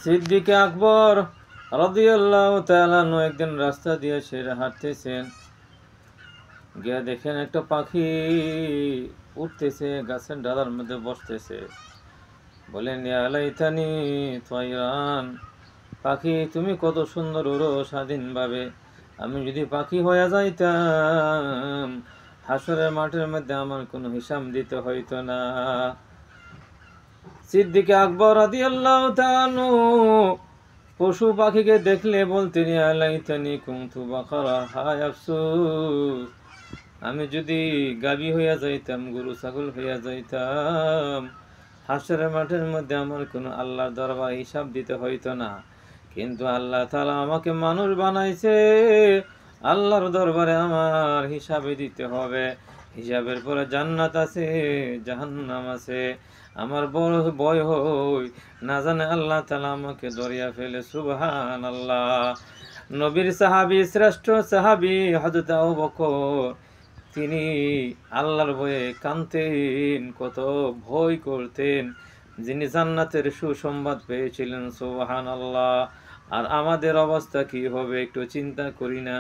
সিদ্দিক আকবর রাদিয়াল্লাহু তাআলা আনহু একদিন রাস্তা দিয়ে সেরে হাঁটতেছেন, গিয়ে দেখেন একটা পাখি উঠতেছে, গাছের ডালার মধ্যে বসতেছে। বলেন, ইয়া লাইতানি তায়রান, পাখি তুমি কত সুন্দর উড়ো স্বাধীনভাবে, আমি যদি পাখি হয়ে যাইতাম হাসরের মাঠের মধ্যে আমার কোনো হিসাব দিতে হইতো না। সিদ্দিক আকবর রাদিয়াল্লাহু তাআলা আনহু পশু পাখিকে দেখলে বলতেন, ইয়া লাইতানি কুনতু বাকারা, হায় আফসোস, আমি যদি গাভী হইয়া যাইতাম, গরু ছাগল হইয়া যাইতাম, হাসরের মাঠের মধ্যে আমার কোনো আল্লাহর দরবারে হিসাব দিতে হইতো না। কিন্তু আল্লাহ তাআলা আমাকে মানুষ বানাইছে, আল্লাহর দরবারে আমার হিসাবে দিতে হবে। হিসাবের পরে জান্নাত আছে, জাহান্নাম আছে। আমার বড় ভয় হই না জানে আল্লাহ তাআলা আমাকে দরিয়া ফেলে। সুবহানাল্লাহ। নবীর সাহাবী, শ্রেষ্ঠ সাহাবী হযরত আবু বকর, তিনি আল্লাহর ভয়ে কাঁদতেন, কত ভয় করতেন, যিনি জান্নাতের সুসংবাদ পেয়েছিলেন। সুবহানাল্লাহ। আর আমাদের অবস্থা কি হবে একটু চিন্তা করি না?